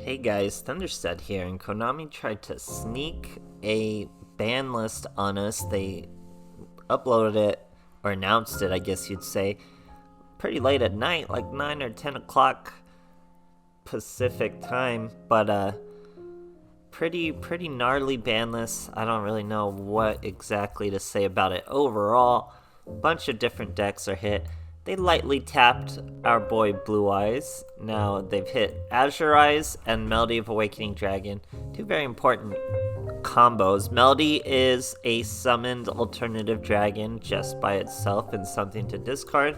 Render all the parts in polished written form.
Hey guys, Thunderstud here, and Konami tried to sneak a ban list on us. They uploaded it, or announced it, I guess you'd say, pretty late at night, like 9 or 10 o'clock Pacific time, but pretty gnarly ban list. I don't really know what exactly to say about it overall. Bunch of different decks are hit. They lightly tapped our boy Blue Eyes. Now they've hit Azure Eyes and Melody of Awakening Dragon. Two very important combos. Melody is a summoned alternative dragon just by itself and something to discard.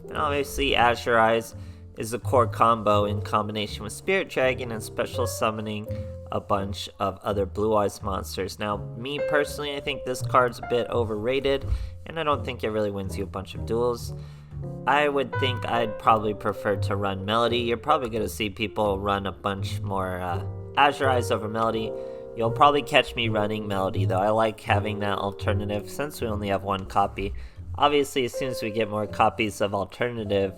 And obviously Azure Eyes is a core combo in combination with Spirit Dragon and special summoning a bunch of other Blue Eyes monsters. Now, me personally, I think this card's a bit overrated, and I don't think it really wins you a bunch of duels. I would think I'd probably prefer to run Melody. You're probably going to see people run a bunch more Azure Eyes over Melody. You'll probably catch me running Melody, though. I like having that alternative since we only have one copy. Obviously, as soon as we get more copies of alternative,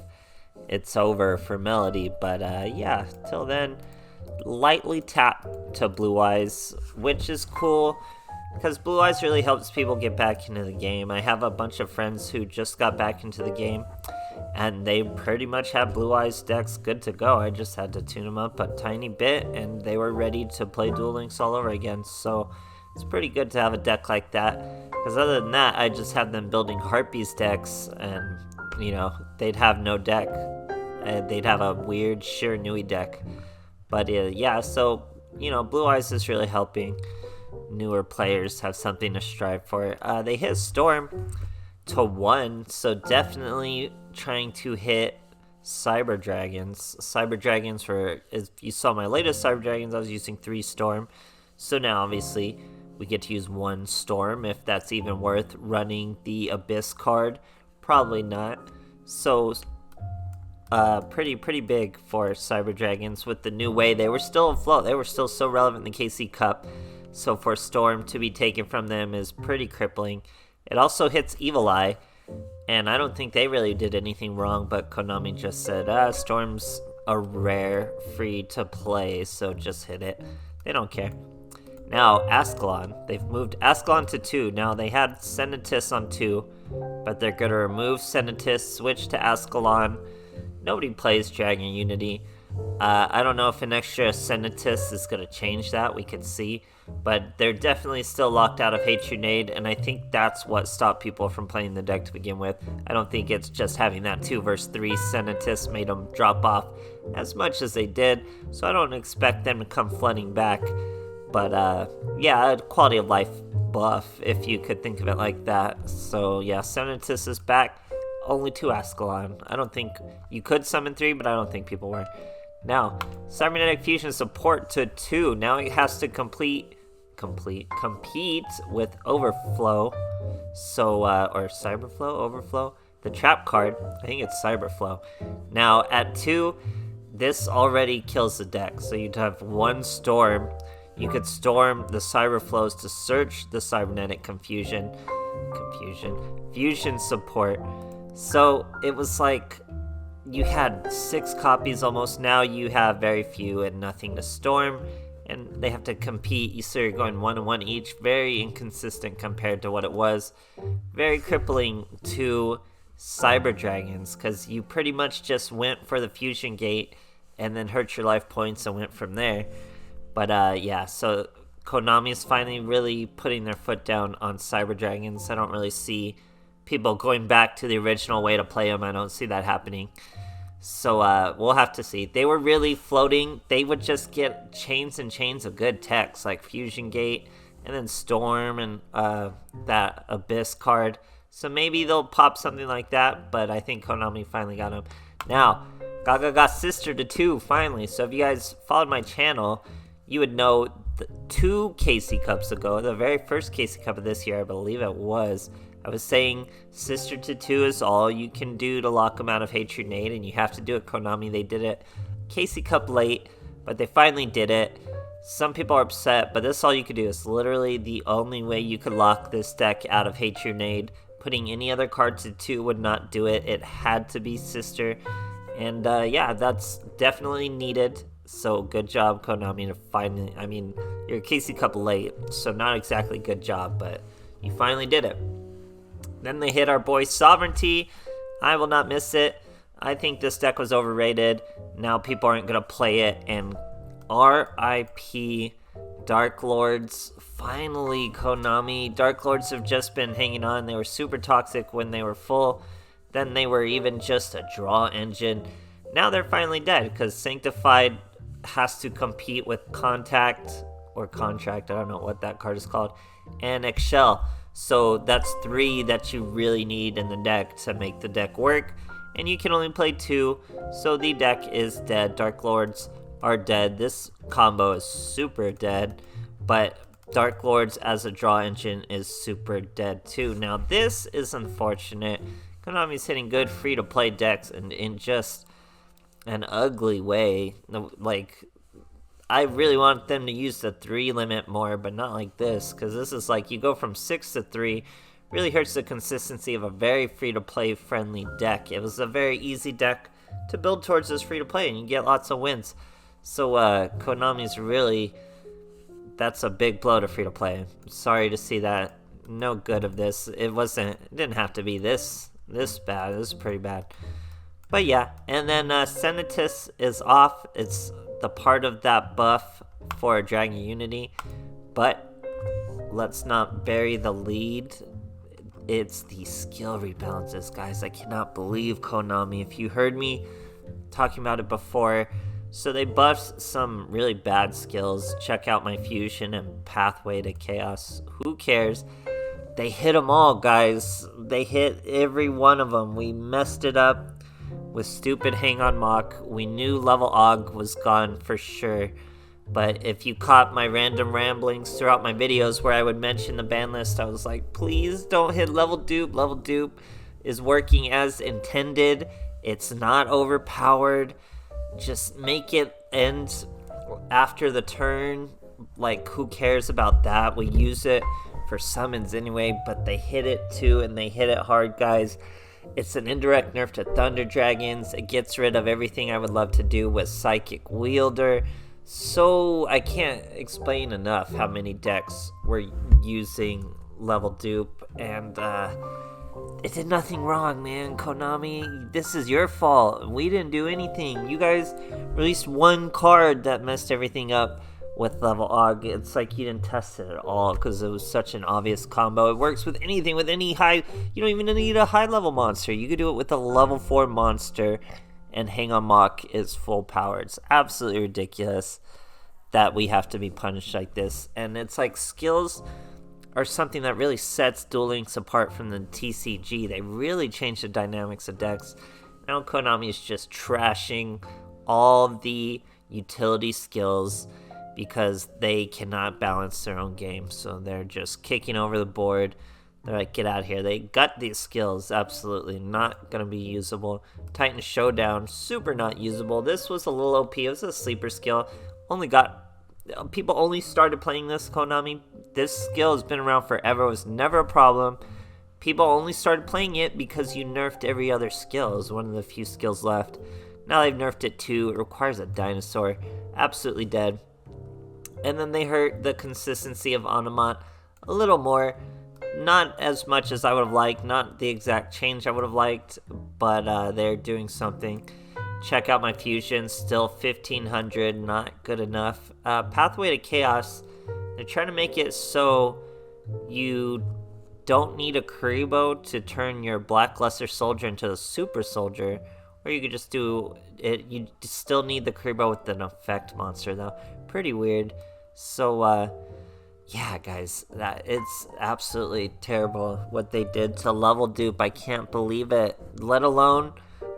it's over for Melody. But yeah, till then, lightly tap to Blue Eyes, which is cool because Blue Eyes really helps people get back into the game. I have a bunch of friends who just got back into the game, and they pretty much have Blue Eyes decks good to go. I just had to tune them up a tiny bit, and they were ready to play Duel Links all over again. So it's pretty good to have a deck like that, because other than that, I just have them building Harpies decks, and, you know, they'd have no deck. They'd have a weird Shiranui deck. But yeah, so, you know, Blue Eyes is really helping newer players have something to strive for. They hit Storm to 1, so definitely trying to hit Cyber Dragons. Cyber Dragons were, if you saw my latest Cyber Dragons, I was using 3 Storm. So now, obviously, we get to use 1 Storm, if that's even worth running the Abyss card. Probably not. So pretty big for Cyber Dragons with the new way. They were still afloat. They were still so relevant in the KC Cup. So for Storm to be taken from them is pretty crippling. It also hits Evil Eye, and I don't think they really did anything wrong, but Konami just said, Storm's a rare free to play, so just hit it. They don't care. Now, Ascalon. They've moved Ascalon to 2. Now, they had Senatus on 2, but they're going to remove Senatus, switch to Ascalon. Nobody plays Dragon Unity. I don't know if an extra Senatus is going to change that. We could see. But they're definitely still locked out of Hatred, and I think that's what stopped people from playing the deck to begin with. I don't think it's just having that 2 versus 3 Senatus made them drop off as much as they did. So I don't expect them to come flooding back. But yeah, a quality of life buff, if you could think of it like that. So yeah, Senatus is back. Only 2 Ascalon. I don't think you could summon 3, but I don't think people were. Now, Cybernetic Fusion support to 2. Now it has to compete with Overflow. So, or Cyberflow, Overflow, the trap card. I think it's Cyberflow. Now at 2, this already kills the deck. So you'd have 1 Storm. You could storm the Cyberflows to search the Cybernetic Fusion support. So it was like you had 6 copies almost. Now you have very few and nothing to storm, and they have to compete. So you're going 1-1 each. Very inconsistent compared to what it was. Very crippling to Cyber Dragons, because you pretty much just went for the Fusion Gate and then hurt your life points and went from there. But yeah, so Konami is finally really putting their foot down on Cyber Dragons. I don't really see people going back to the original way to play them. I don't see that happening. So we'll have to see. They were really floating. They would just get chains and chains of good techs like Fusion Gate and then Storm and that Abyss card. So maybe they'll pop something like that, but I think Konami finally got them. Now, Gaga got Sister to 2 finally. So if you guys followed my channel, you would know 2 KC Cups ago, the very first KC Cup of this year, I believe it was, I was saying Sister to 2 is all you can do to lock them out of Hatred Nade, and you have to do it. Konami, they did it KC Cup late, but they finally did it. Some people are upset, but this is all you could do. It's literally the only way you could lock this deck out of Hatred Nade. Putting any other card to 2 would not do it. It had to be Sister. And yeah, that's definitely needed. So good job, Konami, to finally, I mean, you're a Casey Cup late, so not exactly good job, but you finally did it. Then they hit our boy Sovereignty. I will not miss it. I think this deck was overrated. Now people aren't going to play it, and RIP Dark Lords. Finally, Konami. Dark Lords have just been hanging on. They were super toxic when they were full. Then they were even just a draw engine. Now they're finally dead because Sanctified has to compete with Contact or Contract. I don't know what that card is called. And Excel. So that's 3 that you really need in the deck to make the deck work. And you can only play 2. So the deck is dead. Dark Lords are dead. This combo is super dead. But Dark Lords as a draw engine is super dead too. Now this is unfortunate. Konami's hitting good free-to-play decks and in just an ugly way. Like, I really want them to use the 3 limit more, but not like this, because this is like you go from 6 to 3. Really hurts the consistency of a very free-to-play friendly deck. It was a very easy deck to build towards this free-to-play, and you get lots of wins. So Konami's really, that's a big blow to free-to-play. Sorry to see that. No good of this. It didn't have to be this bad. It was pretty bad. But yeah, and then Senatus is off. It's the part of that buff for Dragon Unity. But let's not bury the lead. It's the skill rebalances, guys. I cannot believe Konami. If you heard me talking about it before, so they buffed some really bad skills. Check out my Fusion and Pathway to Chaos. Who cares? They hit them all, guys. They hit every one of them. We messed it up with stupid Hang on Mock. We knew level Og was gone for sure. But if you caught my random ramblings throughout my videos where I would mention the ban list, I was like, please don't hit level dupe. Level dupe is working as intended. It's not overpowered. Just make it end after the turn. Like, who cares about that? We use it for summons anyway, but they hit it too, and they hit it hard, guys. It's an indirect nerf to Thunder Dragons. It gets rid of everything I would love to do with Psychic Wielder. So I can't explain enough how many decks were using level dupe, and it did nothing wrong, man. Konami, this is your fault. We didn't do anything. You guys released one card that messed everything up with level Og. It's like you didn't test it at all because it was such an obvious combo. It works with anything, with any high. You don't even need a high level monster. You could do it with a level 4 monster, and Hang on Mock is full power. It's absolutely ridiculous that we have to be punished like this. And it's like skills are something that really sets Duel Links apart from the TCG. They really changed the dynamics of decks. Now Konami is just trashing all the utility skills because they cannot balance their own game. So they're just kicking over the board. They're like, get out of here. They gut these skills. Absolutely not going to be usable. Titan Showdown, super not usable. This was a little OP. It was a sleeper skill. People only started playing this, Konami. This skill has been around forever. It was never a problem. People only started playing it because you nerfed every other skill. It was one of the few skills left. Now they've nerfed it too. It requires a dinosaur. Absolutely dead. And then they hurt the consistency of Onomot a little more. Not as much as I would have liked. Not the exact change I would have liked. But they're doing something. Check out my Fusion. Still 1500. Not good enough. Pathway to Chaos. They're trying to make it so you don't need a Kuribo to turn your Black Lesser Soldier into a Super Soldier. Or you could just do it. You still need the Kuribo with an effect monster, though. Pretty weird. So, yeah, guys, it's absolutely terrible what they did to level dupe. I can't believe it. Let alone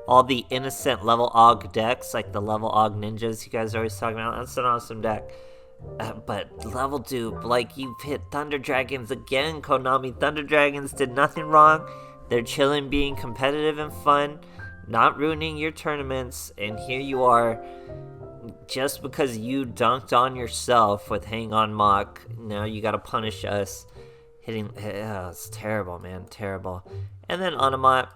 all the innocent level Og decks, like the level Og ninjas you guys are always talking about. That's an awesome deck. But level dupe, like, you've hit Thunder Dragons again, Konami. Thunder Dragons did nothing wrong. They're chilling, being competitive and fun, not ruining your tournaments, and here you are, just because you dunked on yourself with Hang on Mock, now you gotta punish us. It's terrible, man, terrible. And then Onomot,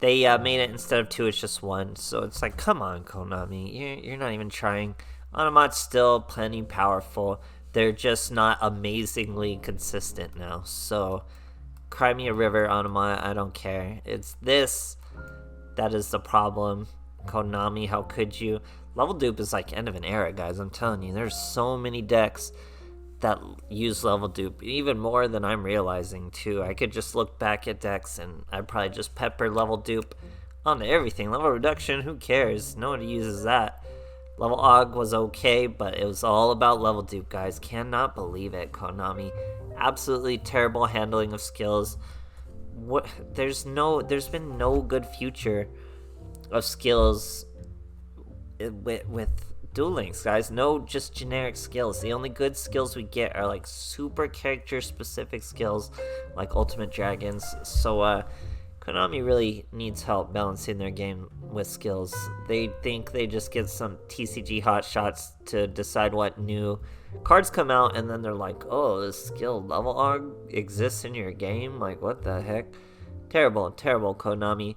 They made it instead of 2, it's just 1. So it's like, come on, Konami, you're not even trying. Onomat's still plenty powerful. They're just not amazingly consistent now. So, cry me a river, Onomat, I don't care. It's this that is the problem. Konami, how could you? Level dupe is like end of an era, guys. I'm telling you, there's so many decks that use level dupe, even more than I'm realizing too. I could just look back at decks and I'd probably just pepper level dupe onto everything. Level reduction, who cares? Nobody uses that. Level aug was okay, but it was all about level dupe, guys. Cannot believe it, Konami. Absolutely terrible handling of skills. What? There's been no good future of skills with Duel Links, guys. No just generic skills. The only good skills we get are like super character specific skills like Ultimate Dragons. So Konami really needs help balancing their game with skills. They think they just get some TCG hotshots to decide what new cards come out, and then they're like, oh, this skill level aug exists in your game? Like, what the heck? Terrible, terrible, Konami.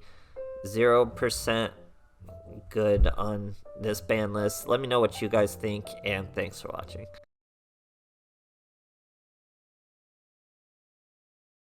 0% good on this ban list. Let me know what you guys think, and thanks for watching.